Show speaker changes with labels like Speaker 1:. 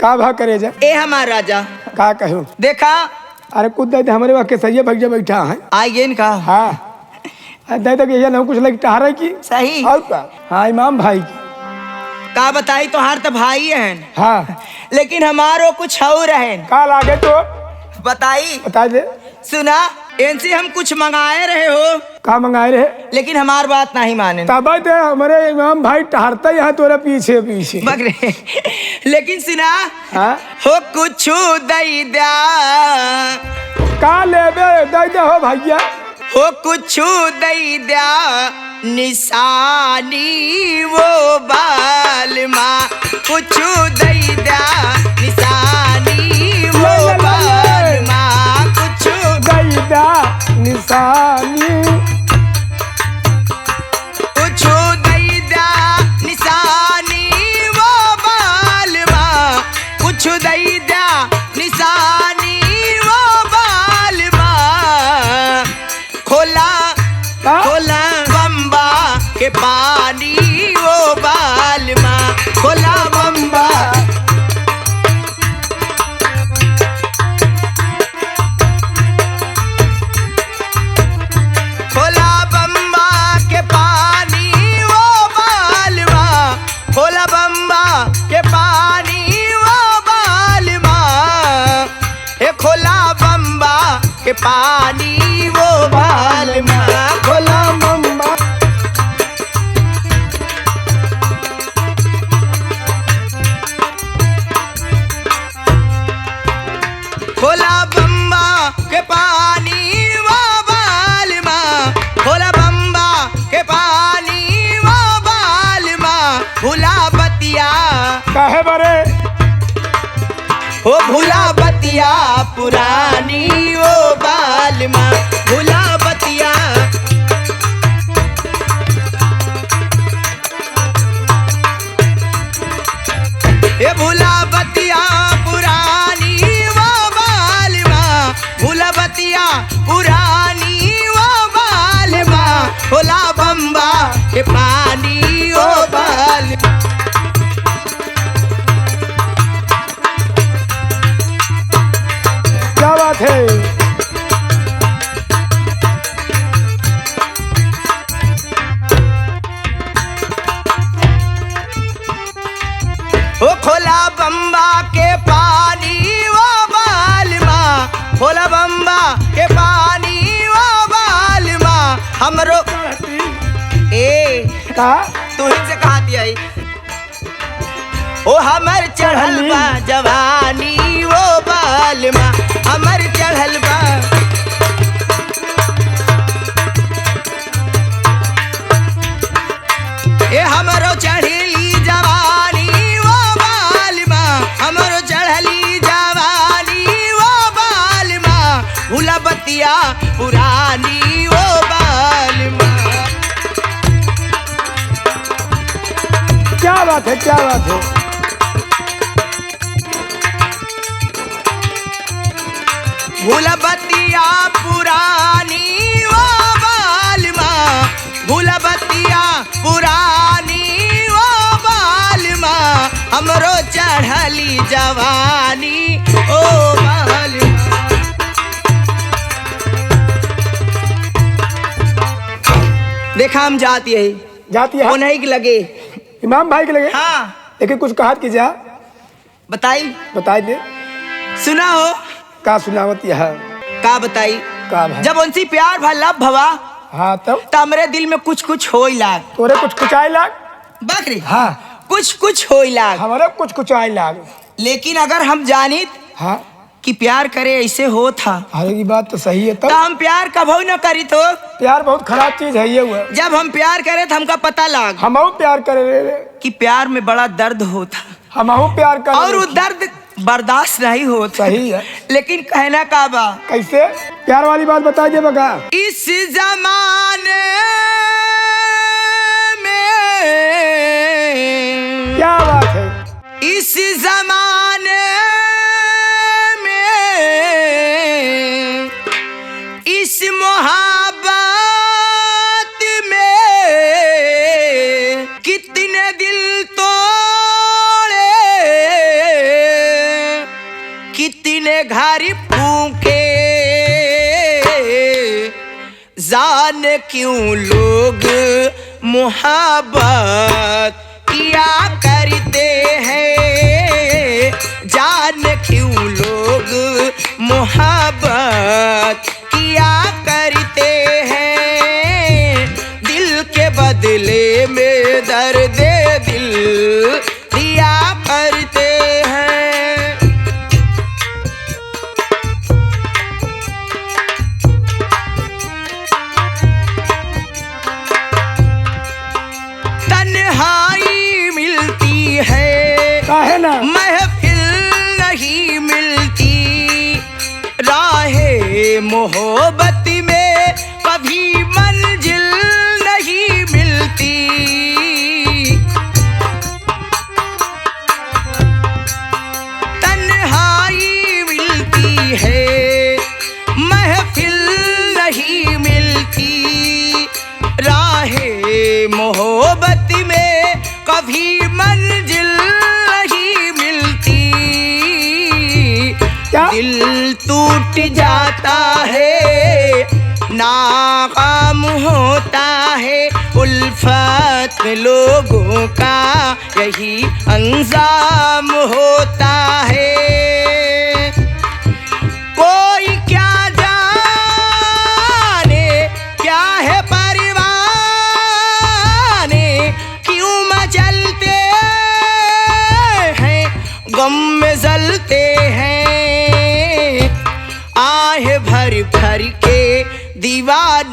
Speaker 1: का भा करे जा
Speaker 2: ए हमार राजा
Speaker 1: का कहूँ
Speaker 2: देखा
Speaker 1: अरे कुछ दे हमारे वहाँ के सही भैया बैठा है
Speaker 2: आइए इनका
Speaker 1: हाँ दे तक ये ना कुछ लग टहरा की
Speaker 2: सही
Speaker 1: और का हाँ इमाम भाई की
Speaker 2: का बताई तो हार तो भाई हैं
Speaker 1: हाँ
Speaker 2: लेकिन हमारो कुछ और है
Speaker 1: का लागे तो
Speaker 2: बताई
Speaker 1: बता दे
Speaker 2: सुना इनसे हम कुछ मंगाए रहे हो
Speaker 1: का मंगाए रहे
Speaker 2: लेकिन हमार बात नहीं माने
Speaker 1: तब दे हमारे इमाम भाई टहरता यहाँ तोरा पीछे पीछे
Speaker 2: बकरे लेकिन सुना
Speaker 1: हाँ
Speaker 2: हो कुछ दई दिया
Speaker 1: का लेबे दे दे हो भैया
Speaker 2: हो कुछ दई दिया निशानी वो बाल माँ कुछ दई दिया निशानी वो बाल माँ कुछ
Speaker 1: दैदा निशानी
Speaker 2: कुछ दई दिया निशानी वो बाल माँ कुछ दई दिया निशानी वो बाल माँ खोला खोला बम्बा के पानी वो बाल माँ खोला बम्बा खोला बम्बा के पानी वो बाल माँ खोला बम्बा के पानी वो बाल माँ ए खोला बम्बा के पानी वो बाल माँ खोला
Speaker 1: मम्मा
Speaker 2: खोला बम्बा के पानी वो बाल माँ खोला बम्बा के पानी वो बाल माँ भूला बतिया
Speaker 1: काहे बरे
Speaker 2: हो भूला बतिया पुरानी वो बाल माँ भूला बतिया ये भूला बतिया पुरानी वो बाल माँ भूला बतिया पुरानी वो बाल माँ भोला बम्बा के पानी वो बाल
Speaker 1: क्या बात है
Speaker 2: ओ खोला बम्बा के पानी वो बाल माँ खोला बम्बा के पानी वो बाल माँ हमरो ए
Speaker 1: का
Speaker 2: तू ही से कहा दिया ओ हमर चढ़ल बा जवानी वो बाल माँ हमर चढ़ल बा ए हमरो चढ़ली जवानी वो बाल माँ हमरो चढ़ली जवानी वो बाल माँ भूला बतिया पुरानी वो बाल माँ
Speaker 1: क्या बात है क्या बात है
Speaker 2: भूला बतिया पुरानी वो बाल माँ भूला बतिया पुरानी वो बाल माँ हमरो चढ़ली जवानी ओ बाल माँ देखा हम जाती है
Speaker 1: जाती है
Speaker 2: उन्हीं के लगे
Speaker 1: इमाम भाई के लगे
Speaker 2: हाँ
Speaker 1: लेकिन कुछ कहा की जा
Speaker 2: बताई
Speaker 1: बताई दे
Speaker 2: सुना हो
Speaker 1: का सुनावत यह
Speaker 2: का बताई
Speaker 1: का भाई
Speaker 2: जब उनसे प्यार भला भवा
Speaker 1: हाँ तब
Speaker 2: तो हमरे दिल में कुछ कुछ हो लाग
Speaker 1: तोरे कुछ आए लाग
Speaker 2: बकरी
Speaker 1: हाँ
Speaker 2: कुछ हो लाग
Speaker 1: हमारे कुछ आए लाग
Speaker 2: लेकिन अगर हम जानित
Speaker 1: हाँ
Speaker 2: कि प्यार करे ऐसे हो था
Speaker 1: अरे ये बात तो सही है
Speaker 2: तो
Speaker 1: तब
Speaker 2: हम प्यार कभो न करी तो
Speaker 1: प्यार बहुत खराब चीज है ये हुआ
Speaker 2: जब हम प्यार करे तो हमका पता लाग
Speaker 1: हम प्यार करे रे
Speaker 2: कि प्यार में बड़ा दर्द होता
Speaker 1: हम प्यार करे
Speaker 2: और वो दर्द बर्दाश्त नहीं होता
Speaker 1: सही है
Speaker 2: लेकिन कहना का बा
Speaker 1: कैसे प्यार वाली बात बता दे बगा
Speaker 2: इस जमाने में
Speaker 1: क्या बात है
Speaker 2: इस जमाने में इस मोहब्बत में कितने दिल तोड़े घर फूके, जान क्यों लोग मोहब्बत किया करते हैं, जान क्यों लोग मोहब्बत किया करते हैं, दिल के बदले में दर्द दिल दिया करते हैं। तन्हाई मिलती है
Speaker 1: काहे ना
Speaker 2: महफिल नहीं मिलती, राहे मोहब्बत में कभी मंजिल नहीं मिलती। तन्हाई मिलती है महफिल नहीं मिलती, राहे मोहब्बत में कभी मंजिल नहीं मिलती।
Speaker 1: क्या?
Speaker 2: दिल टूट जाता है, नाकाम होता है, उल्फत लोगों का यही अंजाम होता है। कोई क्या जाने क्या है परवाने, क्यों मचलते हैं गम में जलते हैं, आह भर भर के दीवार